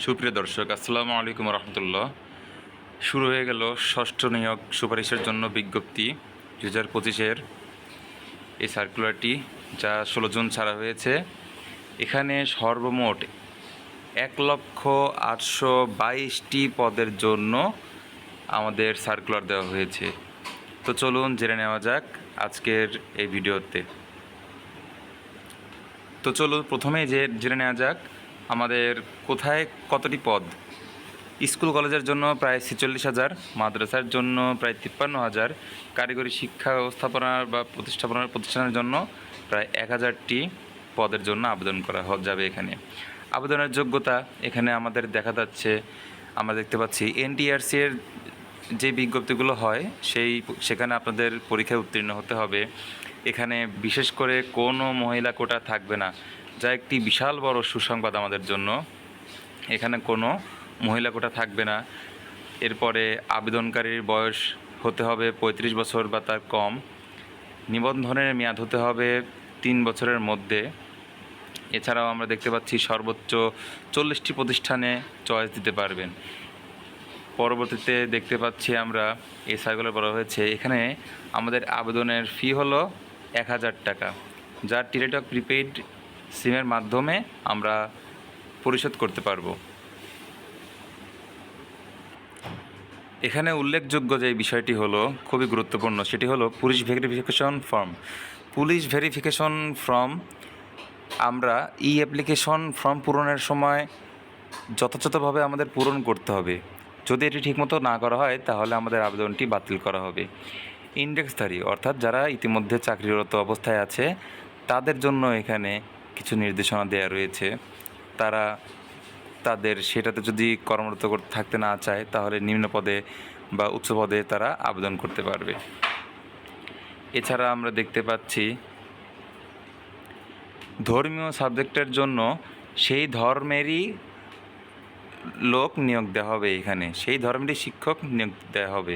সুপ্রিয় দর্শক, আসসালামু আলাইকুম রহমতুল্লাহ। শুরু হয়ে গেল ষষ্ঠ নিয়োগ সুপারিশের জন্য বিজ্ঞপ্তি 2025-এর এই সার্কুলারটি, যা 16 জুন ছাড়া হয়েছে। এখানে সর্বমোট 1,822,টি পদের জন্য আমাদের সার্কুলার দেওয়া হয়েছে। তো চলুন জেনে নেওয়া যাক আজকের এই ভিডিওতে। তো চলুন প্রথমেই জেনে নেওয়া যাক আমাদের কোথায় কতটি পদ। স্কুল কলেজের জন্য প্রায় 46,000, মাদ্রাসার জন্য প্রায় 53,000, কারিগরি শিক্ষা ব্যবস্থাপনা বা প্রতিষ্ঠানের জন্য প্রায় 1,000টি পদের জন্য আবেদন করা যাবে। এখানে আবেদনের যোগ্যতা এখানে আমাদের দেখা যাচ্ছে, আমরা দেখতে পাচ্ছি এনটিআরসি এর যে বিজ্ঞপ্তিগুলো হয় সেখানে আপনাদের পরীক্ষায় উত্তীর্ণ হতে হবে। এখানে বিশেষ করে কোনো মহিলা কোটা থাকবে না, যা একটি বিশাল বড় সুসংবাদ আমাদের জন্য। এখানে কোনো মহিলা কোটা থাকবে না। এরপরে আবেদনকারীর বয়স হতে হবে 35 বছর বা তার কম। নিবন্ধনের মেয়াদ হতে হবে 3 বছরের মধ্যে। এছাড়াও আমরা দেখতে পাচ্ছি সর্বোচ্চ 40টি প্রতিষ্ঠানে চয়েস দিতে পারবেন। পরবর্তীতে দেখতে পাচ্ছি আমরা এই সার্কুলার বলা হয়েছে, এখানে আমাদের আবেদনের ফি হলো 1,000 টাকা, যা টেলিটক প্রিপেইড সিমের মাধ্যমে আমরা পরিশোধ করতে পারবো। এখানে উল্লেখযোগ্য যে বিষয়টি হলো খুবই গুরুত্বপূর্ণ, সেটি হলো police verification form. Police verification form আমরা অ্যাপ্লিকেশন ফর্ম পূরণের সময় যথাযথভাবে আমাদের পূরণ করতে হবে। যদি এটি ঠিকমতো না করা হয় তাহলে আমাদের আবেদনটি বাতিল করা হবে। ইন্ডেক্সধারী অর্থাৎ যারা ইতিমধ্যে চাকরিরত অবস্থায় আছে তাদের জন্য এখানে কিছু নির্দেশনা দেওয়া রয়েছে। তাদের সেটাতে যদি কর্মরত থাকতে না চায় তাহলে নিম্ন পদে বা উচ্চ পদে তারা আবেদন করতে পারবে। এছাড়া আমরা দেখতে পাচ্ছি ধর্মীয় সাবজেক্টের জন্য সেই ধর্মেরই লোক নিয়োগ দেওয়া হবে। এখানে সেই ধর্মেরই শিক্ষক নিয়োগ দেওয়া হবে।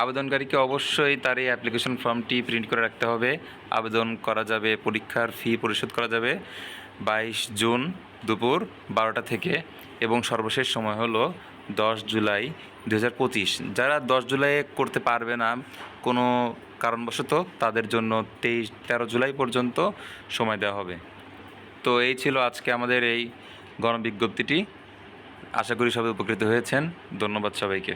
আবেদনকারীকে অবশ্যই তার এই অ্যাপ্লিকেশন ফর্মটি প্রিন্ট করে রাখতে হবে। আবেদন করা যাবে, পরীক্ষার ফি পরিশোধ করা যাবে 22 জুন দুপুর 12টা থেকে, এবং সর্বশেষ সময় হলো 10 জুলাই 2025। যারা 10 জুলাই করতে পারবে না কোনো কারণবশত, তাদের জন্য 13 জুলাই পর্যন্ত সময় দেওয়া হবে। তো এই ছিল আজকে আমাদের এই গণবিজ্ঞপ্তিটি। আশা করি সবাই উপকৃত হয়েছেন। ধন্যবাদ সবাইকে।